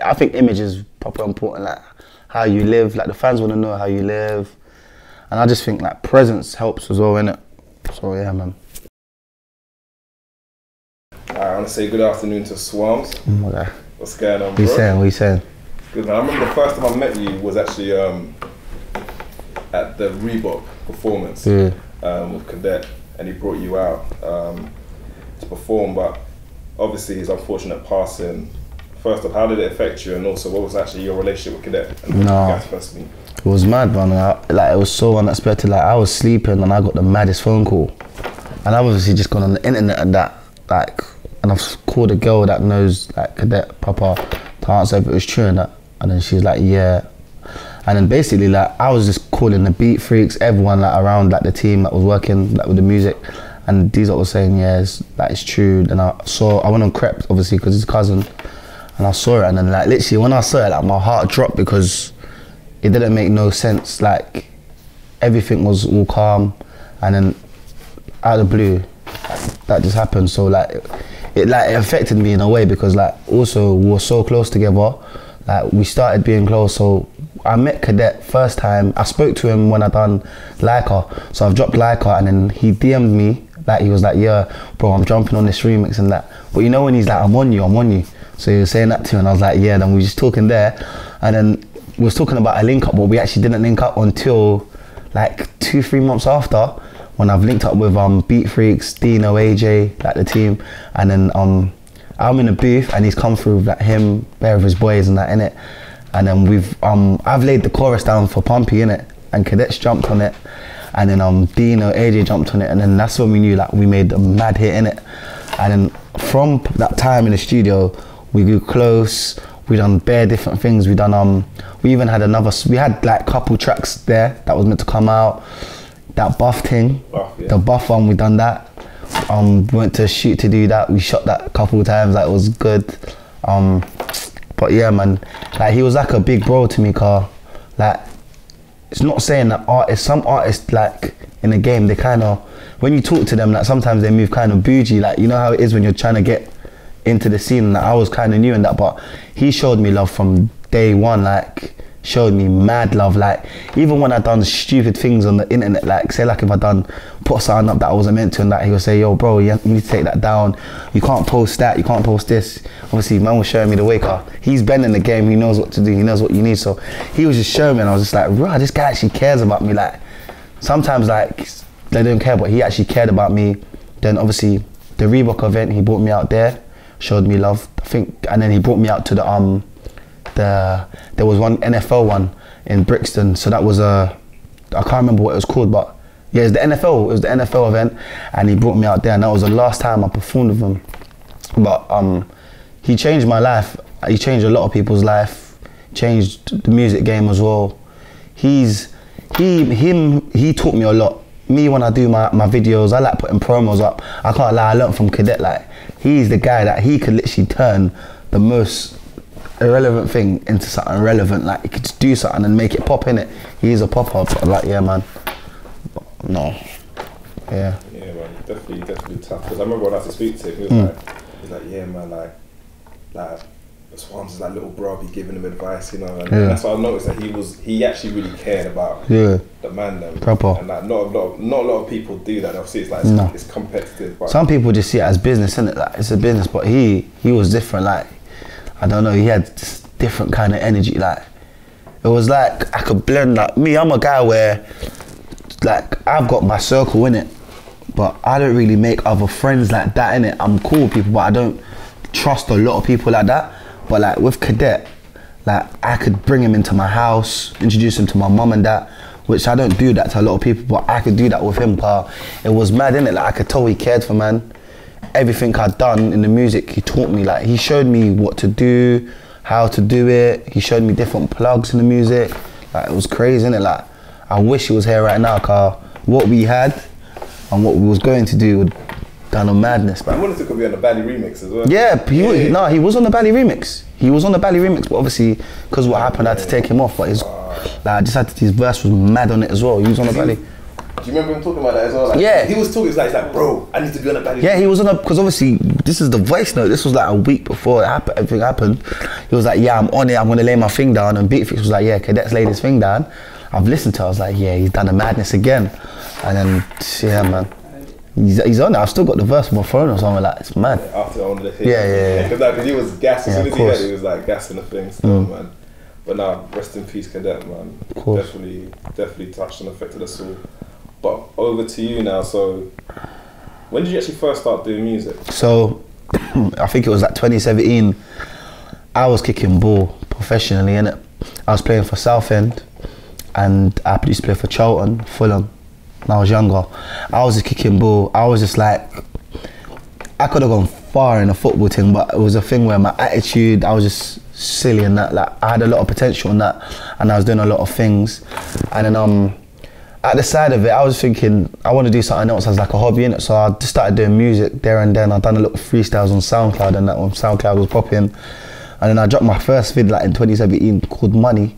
I think image is proper important, like how you live, like the fans want to know how you live. And I just think like presence helps as well, innit? So yeah, man. I want to say good afternoon to Swarmz. Okay. What's going on, What bro? you saying? Good, man. I remember the first time I met you was actually at the Reebok performance with Cadet, and he brought you out to perform, but obviously his unfortunate passing. First off, how did it affect you, and also what was actually your relationship with Cadet? And you guys first meet? It was mad, man. Like it was so unexpected. Like I was sleeping and I got the maddest phone call, and I've obviously just gone on the internet and that, like, and I've called a girl that knows like Cadet proper to answer if it was true and that, and then she's like, yeah. And then basically like I was just calling the beat freaks, everyone like around like the team that was working like with the music, and these lot was saying yes, that is true. Then I went on Crep obviously because his cousin, and I saw it, and then like literally when I saw it, like my heart dropped because it didn't make no sense. Like everything was all calm, and then out of the blue, that just happened. So like it affected me in a way because like also we were so close together. Like we started being close, so I met Cadet first time. I spoke to him when I done Lyca, so I've dropped Lyca, and then he DM'd me, like he was like, yeah, bro, I'm jumping on this remix and that. But you know when he's like, I'm on you. So he was saying that to me, and I was like, yeah. Then we were just talking there, and then we was talking about a link up, but we actually didn't link up until like 2-3 months after, when I've linked up with Beat Freaks, Dino, AJ, like the team, and then I'm in the booth and he's come through with like him, bare of his boys and that, innit? And then I've laid the chorus down for Pumpy, innit? And Cadet's jumped on it, and then Dino, AJ jumped on it, and then that's when we knew like we made a mad hit, innit? And then from that time in the studio, we grew close. We done bare different things. We done we even had we had like couple tracks there that was meant to come out. That buff thing, the buff one, we done that. Went to shoot to do that. We shot that a couple of times. Like it was good. But yeah, man, like he was like a big bro to me, car. Like it's not saying that some artists like in the game, they kind of, when you talk to them, like sometimes they move kind of bougie. Like you know how it is when you're trying to get into the scene. Like, I was kind of new in that, but he showed me love from day one. Like showed me mad love. Like even when I done stupid things on the internet, like say like if I put something up that I wasn't meant to, and that he would say, yo bro, you need to take that down, you can't post that, you can't post this. Obviously man was showing me the way, car. He's been in the game, he knows what to do, he knows what you need. So he was just showing me, and I was just like, rah, this guy actually cares about me. Like sometimes like they don't care, but he actually cared about me. Then obviously the Reebok event, he brought me out there, showed me love, I think, and then he brought me out to there was one NFL one in Brixton, so that was I can't remember what it was called, but yeah, it was the NFL event, and he brought me out there, and that was the last time I performed with him. But he changed my life. He changed a lot of people's life, changed the music game as well. He taught me a lot. Me, when I do my videos, I like putting promos up. I can't lie, I learned from Cadet. Like he's the guy that he could literally turn the most irrelevant thing into something relevant. Like he could just do something and make it pop, in it. He's a popper. But like, yeah, man. No. Yeah. Yeah, man. Definitely tough. Because I remember when I had to speak to him, he was like, yeah, man, like Swarmz is like little bro, be giving him advice, you know. And that's why I noticed that he actually really cared about the man. Proper. And like not a lot of people do that. Obviously, it's like it's competitive. But some people just see it as business, innit? Like it's a business, but he was different. Like I don't know, he had this different kind of energy. Like it was like I could blend. Like me, I'm a guy where like I've got my circle in it, but I don't really make other friends like that in it. I'm cool with people, but I don't trust a lot of people like that. But like with Cadet, like I could bring him into my house, introduce him to my mum and that, which I don't do that to a lot of people, but I could do that with him, car. It was mad, innit? Like I could tell he cared for man. Everything I'd done in the music, he taught me. Like he showed me what to do, how to do it. He showed me different plugs in the music. Like it was crazy, innit? Like I wish he was here right now, car. What we had and what we was going to do would done a madness, man. I wanted to be on the Bally remix as well. Yeah, he was on the Bally remix. He was on the Bally remix, but obviously because what happened, I had to take him off. But his verse was mad on it as well. He was on the Bally. Do you remember him talking about that as well? Like, yeah. He was talking, he's like, bro, I need to be on a Bally. Yeah, he was on a, because obviously, this is the voice note. This was like a week before everything happened. He was like, yeah, I'm on it, I'm going to lay my thing down. And Beatfix was like, yeah, Cadet's laid his thing down. I've listened to it, I was like, yeah, he's done the madness again. And then, yeah, man. He's on it. I've still got the verse on my phone or something, like, it's mad. After on the hit. Yeah. Because he was gassed. As soon as he had it, he was like gassing the thing still, man. But now, rest in peace, Cadet, man. Definitely touched and affected us all. But over to you now. So, when did you actually first start doing music? So, I think it was like 2017. I was kicking ball professionally, innit? I was playing for Southend, and I used to play for Charlton, Fulham. When I was younger, I was just kicking ball. I was just like, I could have gone far in a football thing, but it was a thing where my attitude, I was just silly in that. Like, I had a lot of potential in that, and I was doing a lot of things. And then at the side of it, I was thinking I want to do something else as like a hobby, innit? So I just started doing music there and then. I done a little freestyles on SoundCloud, and that when SoundCloud was popping. And then I dropped my first vid like in 2017 called Money.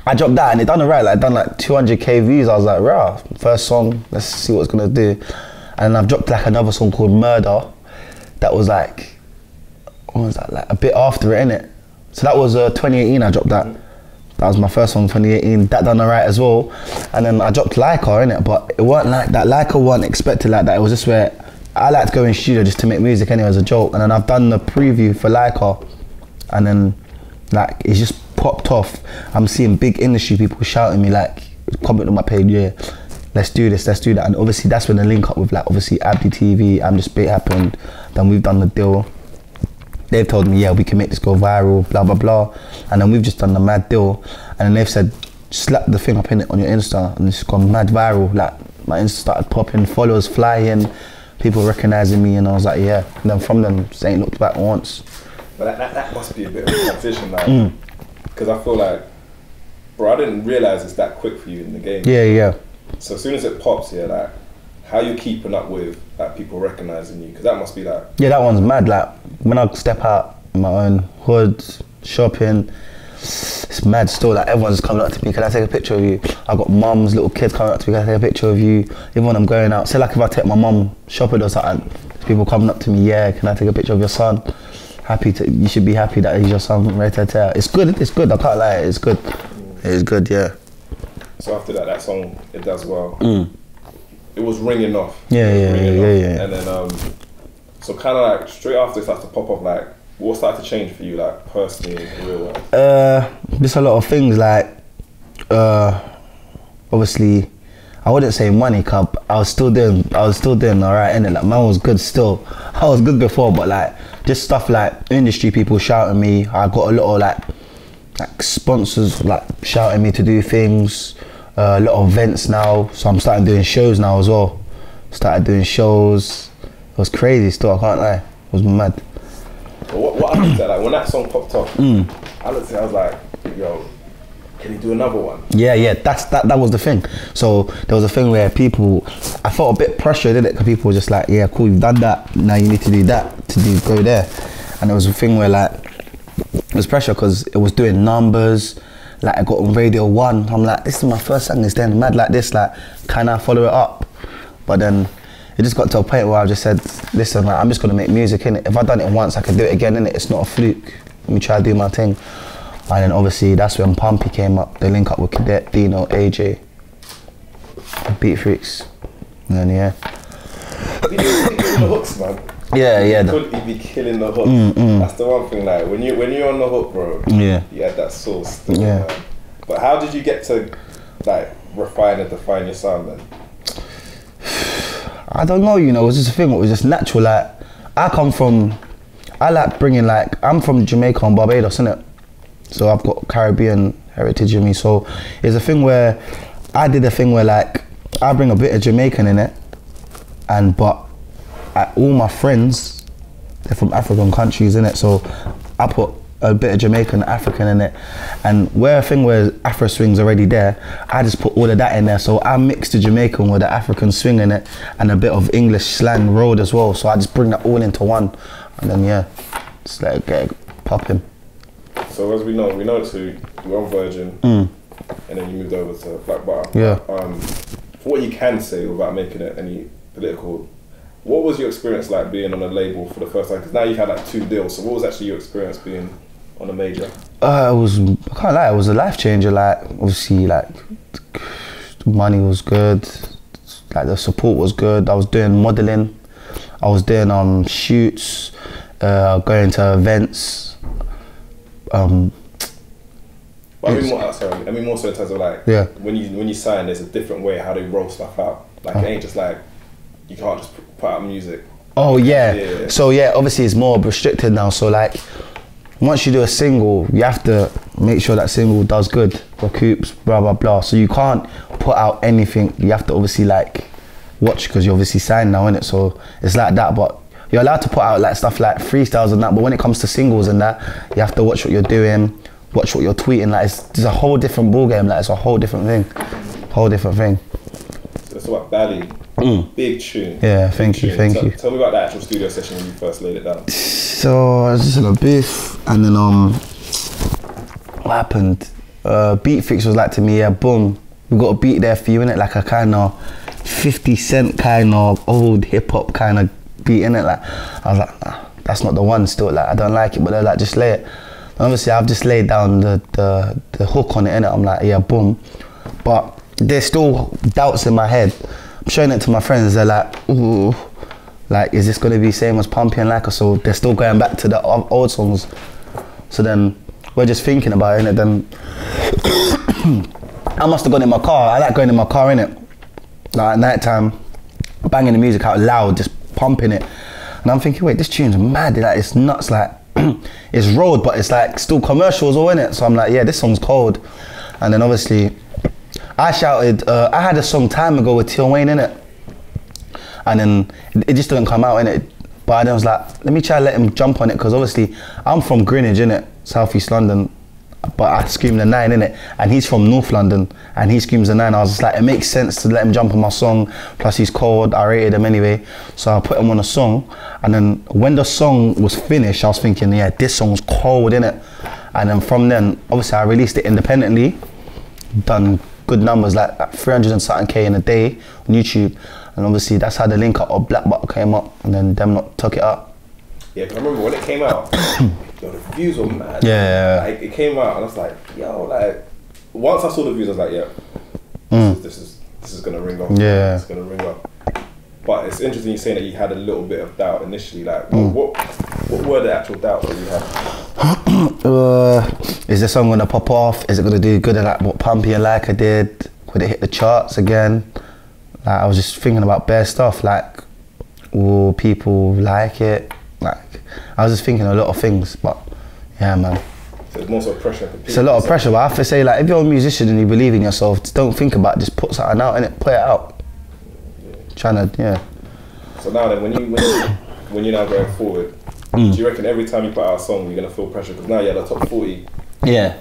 I dropped that and it done alright, like done like 200k views. I was like, rah, first song, let's see what it's gonna do. And then I've dropped like another song called Murder. That was like, what was that, like a bit after it, innit? So that was 2018 I dropped that. That was my first song, 2018. That done alright as well. And then I dropped Lyca, innit? But it weren't like that. Lyca wasn't expected like that. It was just where I like to go in studio just to make music anyway as a joke. And then I've done the preview for Lyca, and then like it's just popped off. I'm seeing big industry people shouting me, like, comment on my page, yeah, let's do this, let's do that. And obviously that's when the link up with like obviously Abdi TV, I'm Just Bait happened. Then we've done the deal. They've told me, yeah, we can make this go viral, blah blah blah. And then we've just done the mad deal. And then they've said, slap the thing up in it on your Insta, and it's gone mad viral. Like my Insta started popping, followers flying, people recognizing me, and I was like, yeah. And then from them, just ain't looked back once. But that must be a bit of a transition now. Because I feel like, bro, I didn't realise it's that quick for you in the game. Yeah. So as soon as it pops, yeah, like, how you keeping up with like people recognising you? Because that must be like... Yeah, that one's mad. Like, when I step out in my own hood, shopping, it's mad still. Like, everyone's coming up to me, can I take a picture of you? I got mums, little kids coming up to me, can I take a picture of you? Even when I'm going out, say like if I take my mum shopping or something, people coming up to me, yeah, can I take a picture of your son? You should be happy that he's your son, right there. It's good, I can't lie, it's good. It's good, yeah. So after that song, it does well. It was ringing off. Yeah. And then, so kind of like straight after it starts to pop off, like, what started to change for you, like, personally and career-wise? Just a lot of things, like, obviously, I wouldn't say money, cause I was still doing alright, innit? Like, man was good still. I was good before, but like, just stuff like industry people shouting me. I got a lot of like sponsors like shouting me to do things. A lot of events now, so I'm starting doing shows now as well. Started doing shows. It was crazy still, I can't lie. It was mad. But what I looked at, like, when that song popped off, I looked at it, I was like, yo, can you do another one? Yeah, that was the thing. So there was a thing where people, I felt a bit pressured, didn't it? Because people were just like, yeah, cool, you've done that, now you need to do that, go there. And it was a thing where like, it was pressure because it was doing numbers, like I got on Radio 1, I'm like, this is my first song, it's then mad like this, like, can I follow it up? But then it just got to a point where I just said, listen, like, I'm just gonna make music, innit? If I've done it once, I can do it again, innit? It's not a fluke, let me try to do my thing. And then obviously that's when Pumpy came up. They link up with Cadet, Dino, AJ, Beat Freaks, and then yeah. He was killing the hooks, man. Yeah. He'd be killing the hooks. That's the one thing, like when you're on the hook, bro. Yeah. You had that sauce. Still, yeah. Man. But how did you get to like refine and define your sound then? I don't know. You know, it was just a thing. It was just natural. Like I like bringing like I'm from Jamaica and Barbados, innit? So I've got Caribbean heritage in me. So it's a thing where I did a thing where like I bring a bit of Jamaican in it, but all my friends, they're from African countries, innit? So I put a bit of Jamaican, African in it, and where a thing where Afro swing's already there, I just put all of that in there. So I mixed the Jamaican with the African swing in it, and a bit of English slang road as well. So I just bring that all into one, and then yeah, just let it get popping. So as we know too, you're on Virgin. and then you moved over to Black Butter. Yeah. For what you can say without making it any political, what was your experience like being on a label for the first time? Because now you've had like 2 deals, so what was actually your experience being on a major? I can't lie, it was a life changer. Like, obviously, like, the money was good, like the support was good. I was doing modelling, I was doing shoots, going to events. But I mean more so in terms of like, when you sign, there's a different way how they roll stuff out. Like it ain't just like, you can't just put out music. Oh yeah. So yeah, obviously it's more restricted now. So like, once you do a single, you have to make sure that single does good, recoups, blah blah blah. So you can't put out anything. You have to obviously like watch, because you're obviously signed now, innit? So it's like that. But you're allowed to put out like stuff like freestyles and that. But when it comes to singles and that, you have to watch what you're doing, watch what you're tweeting. Like it's a whole different ball game. Like it's a whole different thing, So let's talk about Bally. Big tune. Yeah, thank you. Tell me about the actual studio session when you first laid it down. So I was just in a booth, and then what happened? Beat Fix was like to me, yeah, boom, we got a beat there for you, innit? Like a kind of 50 Cent kind of old hip hop kind of beat, innit? Like I was like, nah, that's not the one. Still, like I don't like it, but they're like, just lay it. And obviously, I've just laid down the hook on it, innit? I'm like, yeah, boom, but there's still doubts in my head. I'm showing it to my friends, they're like, ooh, like, is this gonna be same as Pumpy and Lyca? So they're still going back to the old songs. So then we're just thinking about it, innit? Then I must have gone in my car. I like going in my car, innit? Like at night time, banging the music out loud, just pumping it. And I'm thinking, wait, this tune's mad, like it's nuts, like it's road, but it's like still commercials all in it. So I'm like, yeah, this song's cold. And then obviously, I shouted, I had a song time ago with Tion Wayne in it, and then it just didn't come out in it. But then I was like, let me try to let him jump on it, because obviously I'm from Greenwich in it, South East London, but I scream the 9 in it, and he's from North London and he screams the 9. I was just like, it makes sense to let him jump on my song. Plus he's cold, I rated him anyway, so I put him on a song. And then when the song was finished, I was thinking, yeah, this song's cold in it. And then from then, obviously I released it independently, done good numbers, like 300 and something K in a day on YouTube, and obviously that's how the link up of Black Butter came up, and then them lot took it up. Yeah, because I remember when it came out, yo, the views were mad. Yeah. Like, it came out and I was like, yo, like, once I saw the views, I was like, yeah, this is gonna ring off. Yeah. It's gonna ring off. But it's interesting you saying that you had a little bit of doubt initially. Like, what were the actual doubts that you had? Is this song gonna pop off? Is it gonna do good like what Pumpy and Lyca did? Would it hit the charts again? Like, I was just thinking about bare stuff, like, will people like it? Like, I was just thinking a lot of things, but yeah, man. So it's more so pressure. It's a lot of pressure, but I have to say, like, if you're a musician and you believe in yourself, just don't think about it, just put something out, innit? Put it out. Trying to, yeah. So now then, when you're now going forward, do you reckon every time you put out a song, you're gonna feel pressure? Because now you're at the top 40. Yeah.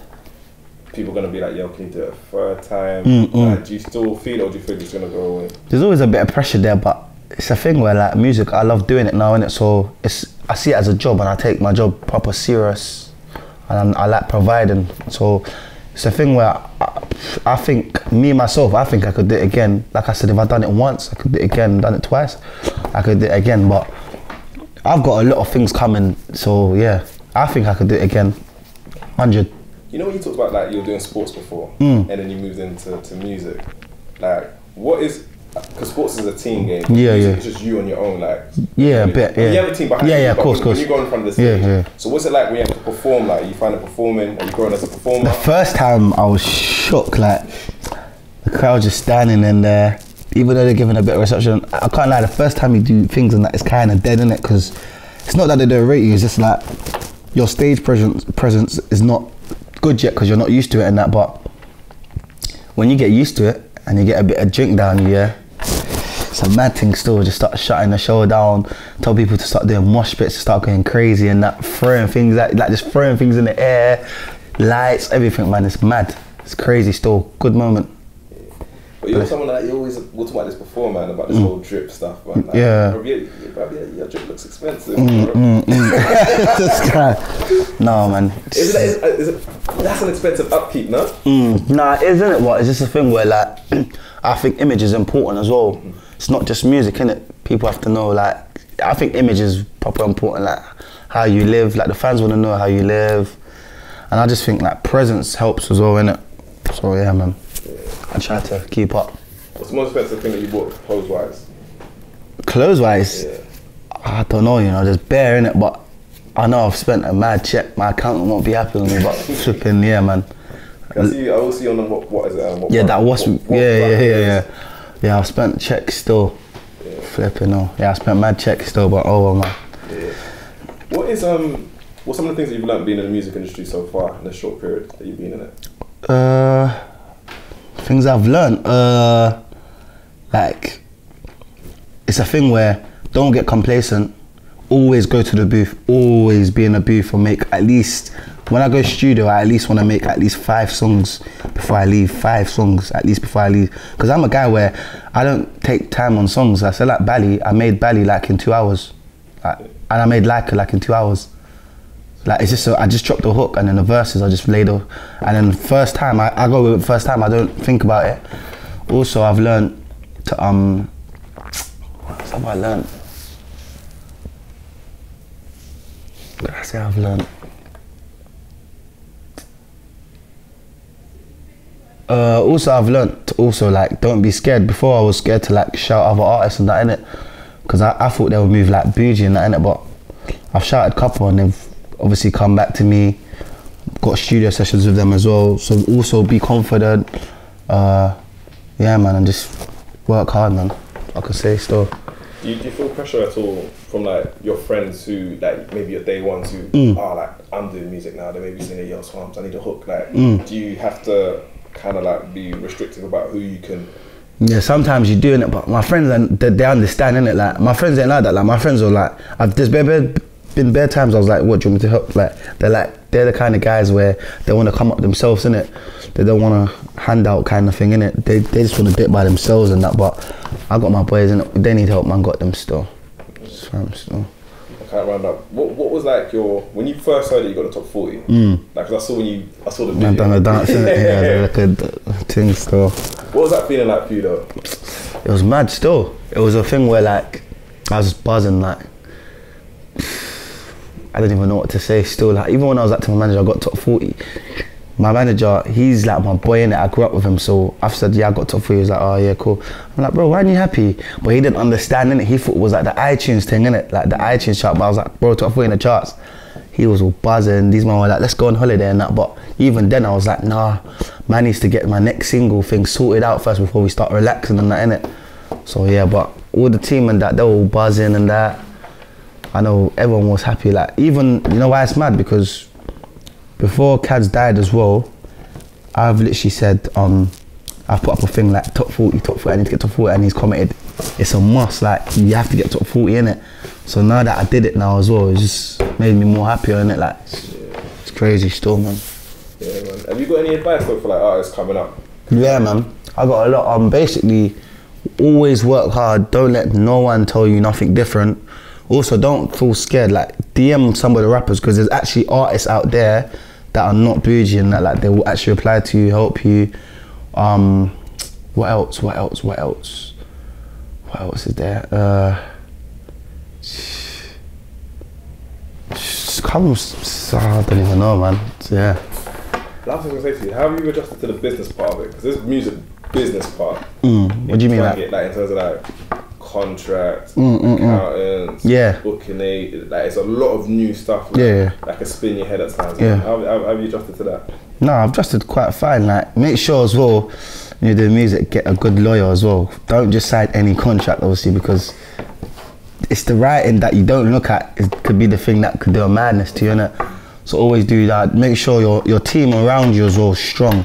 People are gonna be like, yo, can you do it a third time? Like, do you still feel it, or do you think it's gonna go away? There's always a bit of pressure there, but it's a thing where, like, music, I love doing it now, innit? So I see it as a job, and I take my job proper serious, and I like providing. So it's a thing where I think, me myself, I think I could do it again. Like I said, if I'd done it once, I could do it again. Done it twice, I could do it again. But I've got a lot of things coming, so yeah, I think I could do it again. 100. You know when you talked about, like, you were doing sports before, and then you moved into music, like, what is, because sports is a team game. Yeah, It's just you on your own, like. Yeah, a bit, yeah. You have a team behind you. Yeah, of course. When you go in front of the stage, yeah. So what's it like when you have to perform? Like, you find it performing, are you growing as a performer? The first time I was shook, like, the crowd just standing in there, even though they're giving a bit of reception. I can't lie, the first time you do things and that, it's kind of dead, innit? Because it's not that they don't rate you, it's just like, your stage presence is not good yet because you're not used to it and that, but when you get used to it and you get a bit of drink down you, yeah, it's a mad thing still. Just start shutting the show down, tell people to start doing mosh pits, to start going crazy and that, throwing things like just throwing things in the air, lights, everything, man. It's mad. It's crazy still. Good moment. But you're someone that you always we'll talk about this before, man, about this whole drip stuff. Man. Like, Yeah. Your drip looks expensive. This guy. No, man. Is it, that's an expensive upkeep, no? Nah, isn't it? What? It's just a thing where like I think image is important as well. It's not just music, innit? People have to know, like, I think image is proper important, like how you live. Like the fans want to know how you live, and I just think like presence helps as well, innit? So yeah, man. I try to keep up. What's the most expensive thing that you bought clothes-wise? Clothes-wise? Yeah. I don't know, you know, just bare in it, but I know I've spent a mad check. My accountant won't be happy with me, but flipping, yeah, man. I will see on them, what is it? Yeah, that was, yeah. Yeah, I've spent checks still. Yeah. Flipping, no. Yeah, I spent mad checks still, but oh, well, man. Yeah. What's some of the things that you've learned being in the music industry so far in this short period that you've been in it? Things I've learned, like, it's a thing where don't get complacent, always go to the booth, always be in the booth or make at least, when I go studio, I at least want to make at least 5 songs before I leave, 5 songs at least before I leave. Because I'm a guy where I don't take time on songs. I said like Bally, I made Bally like in 2 hours. And I made Lyca like in 2 hours. Like it's just so I just dropped the hook and then the verses I just laid off. And then first time I go with it first time, I don't think about it. Also I've learned to what else have I learned? What did I say I've learned? Also I've learned to also like don't be scared. Before I was scared to like shout other artists and that, innit? Because I thought they would move like bougie and that, innit? But I've shouted a couple and they've obviously come back to me, got studio sessions with them as well, so also be confident, yeah man, and just work hard, man, I could say still. Do you feel pressure at all from like your friends who like maybe your day ones who are like, I'm doing music now, they may be saying, yo Swarmz, I need a hook, like do you have to kind of like be restrictive about who you can? Yeah, sometimes you do it, but my friends, they understand, innit? Like my friends ain't like that. Like my friends are like, there's been bare times I was like, what, do you want me to help? Like they're the kind of guys where they want to come up themselves, innit? They don't want a handout kind of thing, innit? They just want to do it by themselves and that. But I got my boys, innit? They need help, man. Got them still. Still. I can't round up. What was like when you first heard it, you got the top 40? Like, cause I saw the video. I've done a dance, innit? Yeah, like a thing still. What was that feeling like for you though? It was mad still. It was a thing where like I was just buzzing, like I don't even know what to say still. Like even when I was like to my manager, I got top 40. My manager, he's like my boy, innit? I grew up with him, so I've said, yeah, I got top 40. He was like, oh yeah, cool. I'm like, bro, why aren't you happy? But he didn't understand, innit? He thought it was like the iTunes thing, innit? Like the iTunes chart. But I was like, bro, top 40 in the charts. He was all buzzing. These men were like, let's go on holiday and that. But even then I was like, nah, man needs to get my next single thing sorted out first before we start relaxing and that, innit? So yeah, but all the team and that, they were all buzzing and that. I know everyone was happy. Like even, you know why it's mad? Because before Cads died as well, I've literally said, I've put up a thing like top 40, I need to get top 40, and he's commented, it's a must, like you have to get top 40, innit? So now that I did it now as well, it just made me more happier, innit? Like, it's crazy still, man. Yeah, man. Have you got any advice though for like artists coming up? Yeah, man. I got a lot. Basically, always work hard. Don't let no one tell you nothing different. Also, don't feel scared. Like DM some of the rappers, because there's actually artists out there that are not bougie and that like they will actually reply to you, help you. What else is there? I don't even know, man. So, yeah. Last thing I was gonna say to you, how have you adjusted to the business part of it? Because this music business part. What do you mean? Like in terms of like contracts, accountants, booking aid, like it's a lot of new stuff. Like, that can spin your head at times. Yeah. How have you adjusted to that? No, I've adjusted quite fine. Like, make sure as well, when you do music, get a good lawyer as well. Don't just sign any contract, obviously, because it's the writing that you don't look at. It could be the thing that could do a madness to you, innit? So always do that. Make sure your team around you as well is strong.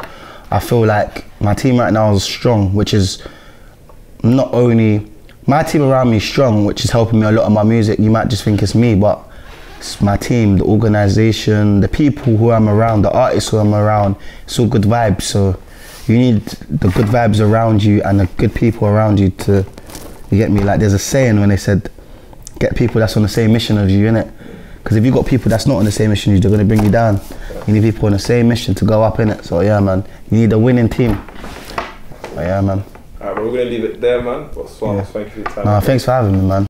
I feel like my team right now is strong, which is not only my team around me is strong, which is helping me a lot on my music. You might just think it's me, but it's my team, the organisation, the people who I'm around, the artists who I'm around. It's all good vibes. So you need the good vibes around you and the good people around you to, you get me? Like there's a saying when they said, get people that's on the same mission as you, innit? Because if you got people that's not on the same mission as you, they're gonna bring you down. You need people on the same mission to go up, innit? So yeah, man, you need a winning team. Oh, yeah, man. Alright, well, we're gonna leave it there, man. But Swarmz, thank you for your time. Thanks for having me, man.